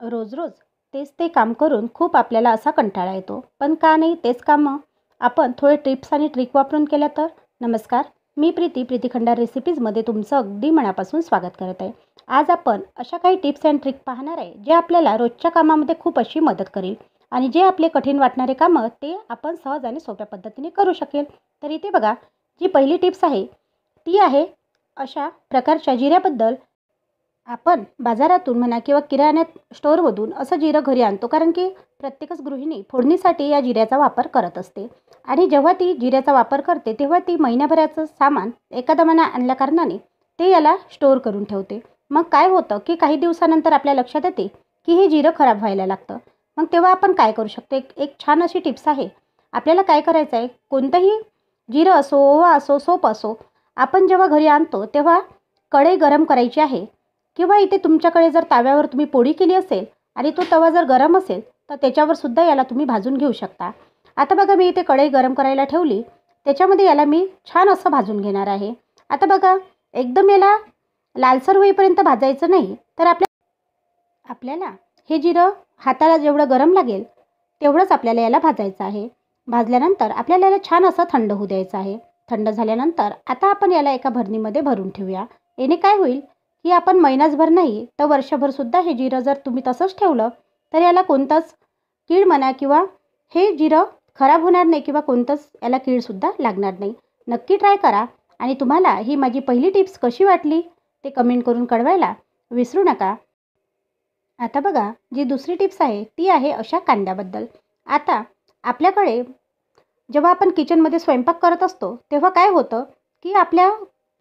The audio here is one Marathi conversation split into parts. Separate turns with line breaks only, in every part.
रोज रोज तेच ते काम करून खूप आपल्याला असा कंटाळा येतो. पण का नाही तेच कामं आपण थोडे टिप्स आणि ट्रिक वापरून केल्या तर? नमस्कार, मी प्रीती खंडार रेसिपीजमध्ये तुमचं अगदी मनापासून स्वागत करत आहे. आज आपण अशा काही टिप्स अँड ट्रिक पाहणार आहे जे आपल्याला रोजच्या कामामध्ये खूप अशी मदत करेल आणि जे आपले कठीण वाटणारे कामं ते आपण सहज आणि सोप्या पद्धतीने करू शकेल. तर इथे बघा, जी पहिली टिप्स आहे ती आहे अशा प्रकारच्या जिऱ्याबद्दल. आपण बाजारातून म्हणा किंवा किराणा स्टोअरमधून असं जिरं घरी आणतो, कारण की प्रत्येकच गृहिणी फोडणीसाठी या जिऱ्याचा वापर करत असते. आणि जेव्हा ती जिऱ्याचा वापर करते तेव्हा ती महिन्याभराचं सामान एका दमानं आणल्या कारणाने ते याला स्टोअर करून ठेवते. मग काय होतं की काही दिवसानंतर आपल्या लक्षात येते की हे जिरं खराब व्हायला लागतं. मग तेव्हा आपण काय करू शकतो? एक एक छान अशी टिप्स आहे. आपल्याला काय करायचं आहे, कोणतंही जिरं असो, ओवा असो, सोप असो, आपण जेव्हा घरी आणतो तेव्हा कढई गरम करायची आहे. किंवा इथे तुमच्याकडे जर ताव्यावर तुम्ही पोळी केली असेल आणि तो तवा जर गरम असेल तर त्याच्यावर सुद्धा याला तुम्ही भाजून घेऊ शकता. आता बघा, मी इथे कढई गरम करायला ठेवली, त्याच्यामध्ये याला मी छान असं भाजून घेणार आहे. आता बघा, एकदम याला लालसर होईपर्यंत भाजायचं नाही, तर आपल्याला हे जिरं हाताला जेवढं गरम लागेल तेवढंच आपल्याला याला भाजायचं आहे. भाजल्यानंतर आपल्याला याला छान असं थंड होऊ द्यायचं आहे. थंड झाल्यानंतर आता आपण याला एका भरणीमध्ये भरून ठेवूया. याने काय होईल की आपण महिनाभर नाही तर वर्षभरसुद्धा हे जिरं जर तुम्ही तसंच ठेवलं तर याला कोणताच कीड म्हणा किंवा हे जिरं खराब होणार नाही किंवा कोणतंच याला कीडसुद्धा लागणार नाही. नक्की ट्राय करा आणि तुम्हाला ही माझी पहिली टिप्स कशी वाटली ते कमेंट करून कळवायला विसरू नका. आता बघा, जी दुसरी टिप्स आहे ती आहे अशा कांद्याबद्दल. आता आपल्याकडे जेव्हा आपण किचनमध्ये स्वयंपाक करत असतो तेव्हा काय होतं की आपल्या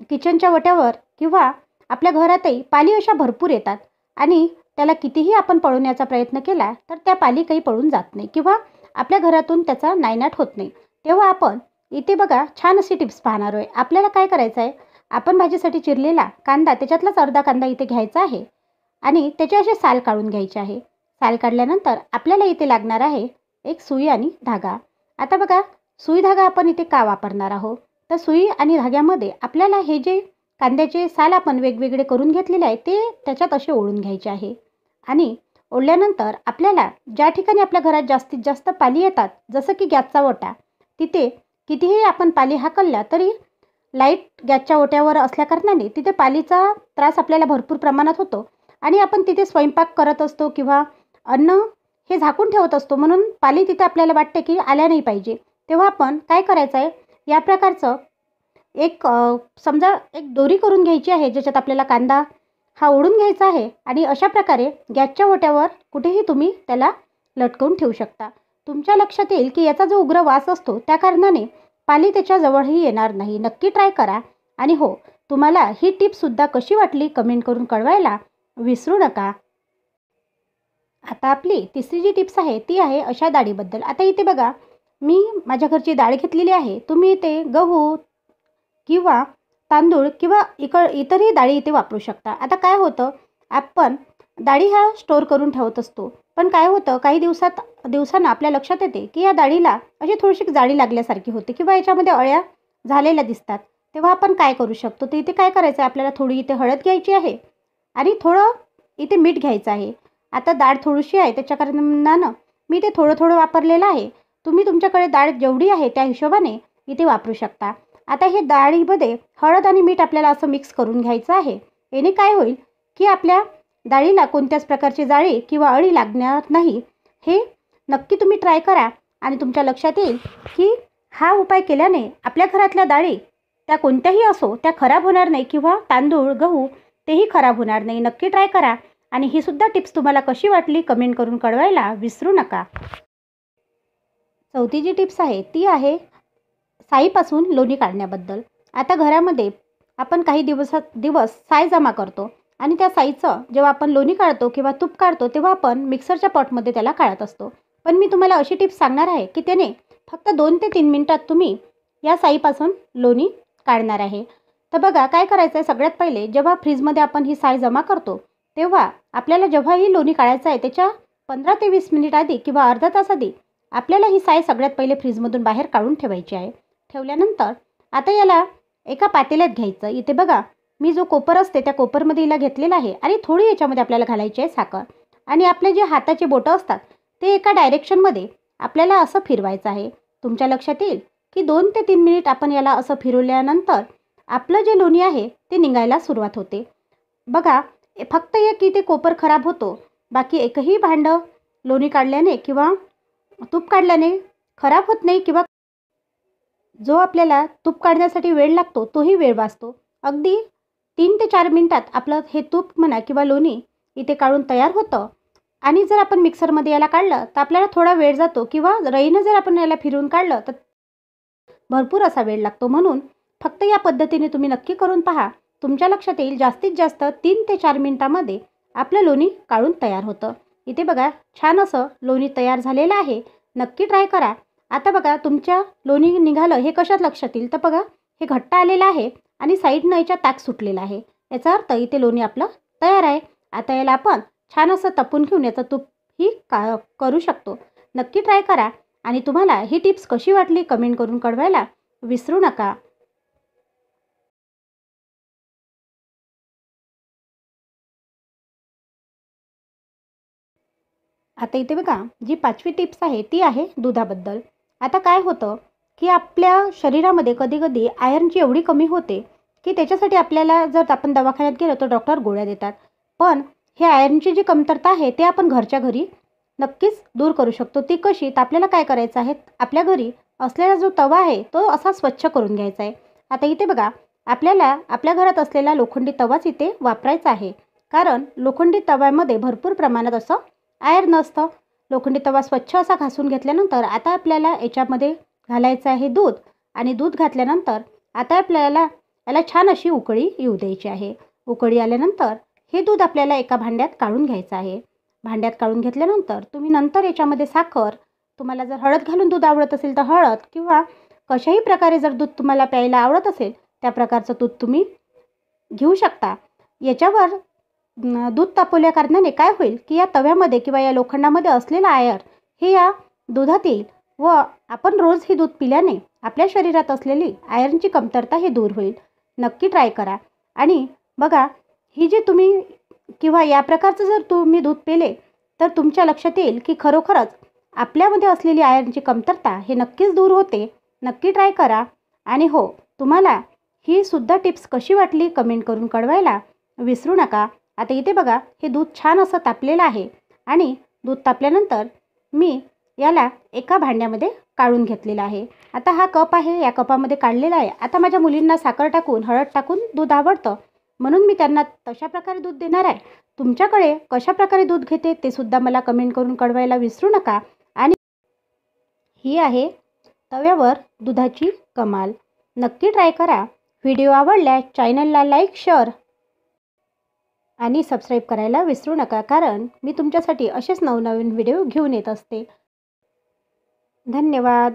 किचनच्या वट्यावर किंवा आपल्या घरातही पाली अशा भरपूर येतात आणि त्याला कितीही आपण पळवण्याचा प्रयत्न केला तर त्या पाली काही पळून जात नाही किंवा आपल्या घरातून त्याचा नायनाट होत नाही. तेव्हा आपण इथे बघा छान अशी टिप्स पाहणार आहे. आपल्याला काय करायचं आहे, आपण भाजीसाठी चिरलेला कांदा त्याच्यातलाच अर्धा कांदा इथे घ्यायचा आहे आणि त्याचे असे साल काढून घ्यायचे आहे. साल काढल्यानंतर आपल्याला इथे लागणार आहे एक सुई आणि धागा. आता बघा, सुई धागा आपण इथे का वापरणार आहोत, तर सुई आणि धाग्यामध्ये आपल्याला हे जे कांद्याचे साल आपण वेगवेगळे करून घेतलेले आहे ते त्याच्यात असे ओढून घ्यायचे आहे. आणि ओढल्यानंतर आपल्याला ज्या ठिकाणी आपल्या घरात जास्तीत जास्त पाली येतात, जसं की गॅसचा ओटा, तिथे कितीही आपण पाली हाकलल्या तरी लाईट गॅसच्या ओट्यावर असल्याकारणाने तिथे पालीचा त्रास आपल्याला भरपूर प्रमाणात होतो आणि आपण तिथे स्वयंपाक करत असतो किंवा अन्न हे झाकून ठेवत असतो, म्हणून पाली तिथे आपल्याला वाटते की आल्या नाही पाहिजे. तेव्हा आपण काय करायचं आहे, या प्रकारचं समजा एक दोरी करून घ्यायची आहे ज्याच्यात आपल्याला कांदा हा ओढून घ्यायचा आहे आणि अशा प्रकारे गॅसच्या ओट्यावर कुठेही तुम्ही त्याला लटकवून ठेवू शकता. तुमच्या लक्षात येईल की याचा जो उग्र वास असतो त्या कारणाने पाली त्याच्याजवळही येणार नाही. नक्की ट्राय करा आणि हो, तुम्हाला ही टिप्ससुद्धा कशी वाटली कमेंट करून कळवायला विसरू नका. आता आपली तिसरी जी टिप्स आहे ती आहे अशा डाळीबद्दल. आता इथे बघा, मी माझ्या घरची डाळ घेतलेली आहे. तुम्ही इथे गहू किंवा तांदूळ किंवा इतरही डाळी इथे वापरू शकता. आता काय होतं, आपण डाळी ह्या स्टोअर करून ठेवत असतो, पण काय होतं काही दिवसांना आपल्या लक्षात येते की या डाळीला अशी थोडीशी जाळी लागल्यासारखी होते किंवा याच्यामध्ये अळ्या झालेल्या दिसतात. तेव्हा आपण काय करू शकतो, तर इथे काय करायचं आहे, आपल्याला थोडी इथे हळद घ्यायची आहे आणि थोडं इथे मीठ घ्यायचं आहे. आता डाळ थोडीशी आहे त्याच्या कारणानं मी ते थोडं थोडं वापरलेलं आहे. तुम्ही तुमच्याकडे डाळ जेवढी आहे त्या हिशोबाने इथे वापरू शकता. आता हे डाळीमध्ये हळद आणि मीठ आपल्याला असं मिक्स करून घ्यायचं आहे. याने काय होईल की आपल्या डाळीला कोणत्याच प्रकारची जाळी किंवा अळी लागणार नाही. हे नक्की तुम्ही ट्राय करा आणि तुमच्या लक्षात येईल की हा उपाय केल्याने आपल्या घरातल्या डाळी त्या कोणत्याही असो त्या खराब होणार नाही किंवा तांदूळ गहू तेही खराब होणार नाही. नक्की ट्राय करा आणि ही सुद्धा टिप्स तुम्हाला कशी वाटली कमेंट करून कळवायला विसरू नका. चौथी जी टिप्स आहे ती आहे साईपासून लोणी काढण्याबद्दल. आता घरामध्ये आपण काही दिवस साय जमा करतो आणि त्या साईचं जेव्हा आपण लोणी काढतो किंवा तूप काढतो तेव्हा आपण मिक्सरच्या पॉटमध्ये त्याला काढत असतो. पण मी तुम्हाला अशी टिप्स सांगणार आहे की त्याने फक्त 2 ते 3 मिनिटात तुम्ही या साईपासून लोणी काढणार आहे. तर बघा काय करायचं आहे, सगळ्यात पहिले जेव्हा फ्रीजमध्ये आपण ही साय जमा करतो तेव्हा आपल्याला जेव्हा ही लोणी काढायचं आहे त्याच्या 15 ते 20 मिनिट आधी किंवा अर्धा तास आधी आपल्याला ही साय सगळ्यात पहिले फ्रीजमधून बाहेर काढून ठेवायची आहे. ठेवल्यानंतर आता याला एका पातेल्यात घ्यायचं. इथे बघा, मी जो कोपर असते त्या कोपरमध्ये हिला घेतलेला आहे आणि थोडी याच्यामध्ये आपल्याला घालायची आहे साखर. आणि आपले जे हाताचे बोटं असतात ते एका डायरेक्शनमध्ये आपल्याला असं फिरवायचं आहे. तुमच्या लक्षात येईल की 2 ते 3 मिनिट आपण याला असं फिरवल्यानंतर आपलं जे लोणी आहे ते निघायला सुरुवात होते. बघा, फक्त एक की ते कोपर खराब होतो, बाकी एकही भांडं लोणी काढल्याने किंवा तूप काढल्याने खराब होत नाही किंवा जो आपल्याला तूप काढण्यासाठी वेळ लागतो तोही वेळ वाचतो. अगदी 3 ते 4 मिनिटात आपलं हे तूप म्हणा किंवा लोणी इथे काढून तयार होतं. आणि जर आपण मिक्सरमध्ये याला काढलं तर आपल्याला थोडा वेळ जातो किंवा रईनं जर आपण याला फिरवून काढलं तर भरपूर असा वेळ लागतो. म्हणून फक्त या पद्धतीने तुम्ही नक्की करून पहा. तुमच्या लक्षात येईल जास्तीत जास्त 3 ते 4 मिनिटामध्ये आपलं लोणी काढून तयार होतं. इथे बघा, छान असं लोणी तयार झालेलं आहे. नक्की ट्राय करा. आता बघा, तुमच्या लोणी निघालं हे कशात लक्षात येईल तर बघा, हे घट्ट आलेलं आहे आणि साईडनं याच्या ताक सुटलेलं आहे. याचा अर्थ इथे लोणी आपलं तयार आहे. आता याला आपण छान असं तपून घेऊन याचं तूपही करू शकतो. नक्की ट्राय करा आणि तुम्हाला ही टिप्स कशी वाटली कमेंट करून कळवायला विसरू नका. आता इथे बघा, जी 5वी टिप्स आहे ती आहे दुधाबद्दल. आता काय होतं की आपल्या शरीरामध्ये कधी-कधी आयर्नची एवढी कमी होते की त्याच्यासाठी आपल्याला जर आपण दवाखान्यात गेलो तर डॉक्टर गोळ्या देतात. पण हे आयर्नची जी कमतरता आहे ते आपण घरच्या घरी नक्कीच दूर करू शकतो. ती कशी? तर आपल्याला काय करायचं आहे, आपल्या घरी असलेला जो तवा आहे तो असा स्वच्छ करून घ्यायचा आहे. आता इथे बघा, आपल्याला आपल्या घरात असलेला लोखंडी तवाच इथे वापरायचा आहे. कारण लोखंडी तव्यामध्ये भरपूर प्रमाणात असं आयर्न असतं. लोखंडी तवा स्वच्छ असा घासून घेतल्यानंतर आता आपल्याला याच्यामध्ये घालायचं आहे दूध आणि दूध घातल्यानंतर आता आपल्याला याला छान अशी उकळी येऊ द्यायची आहे. उकळी आल्यानंतर हे दूध आपल्याला एका भांड्यात काढून घ्यायचं आहे. भांड्यात काढून घेतल्यानंतर तुम्ही नंतर याच्यामध्ये साखर, तुम्हाला जर हळद घालून दूध आवडत असेल तर हळद किंवा कशाही प्रकारे जर दूध तुम्हाला प्यायला आवडत असेल त्या प्रकारचं दूध तुम्ही घेऊ शकता. याच्यावर दूध तापवल्या कारणाने काय होईल की या तव्यामध्ये किंवा या लोखंडामध्ये असलेला आयर हे या दुधात येईल व आपण रोज हे दूध पिल्याने आपल्या शरीरात असलेली आयर्नची कमतरता हे दूर होईल. नक्की ट्राय करा. आणि बघा, ही जी तुम्ही किंवा या प्रकारचं जर तुम्ही दूध पिले तर तुमच्या लक्षात येईल की खरोखरच आपल्यामध्ये असलेली आयर्नची कमतरता हे नक्कीच दूर होते. नक्की ट्राय करा. आणि हो, तुम्हाला ही सुद्धा टिप्स कशी वाटली कमेंट करून कळवायला विसरू नका. आता इथे बघा, हे दूध छान असं तापलेलं आहे आणि दूध तापल्यानंतर मी याला एका भांड्यामध्ये काढून घेतलेला आहे. आता हा कप आहे, या कपामध्ये काढलेला आहे. आता माझ्या मुलींना साखर टाकून, हळद टाकून दूध आवडतं म्हणून मी त्यांना तशा प्रकारे दूध देणार आहे. तुमच्याकडे कशा प्रकारे दूध घेते ते सुद्धा मला कमेंट करून कळवायला विसरू नका. आणि ही आहे तव्यावर दुधाची कमाल. नक्की ट्राय करा. व्हिडिओ आवडल्यास चॅनलला लाईक, शेअर आणि सबस्क्राईब करायला विसरू नका. कारण मी तुमच्यासाठी असेच नवनवीन व्हिडिओ घेऊन येत असते. धन्यवाद.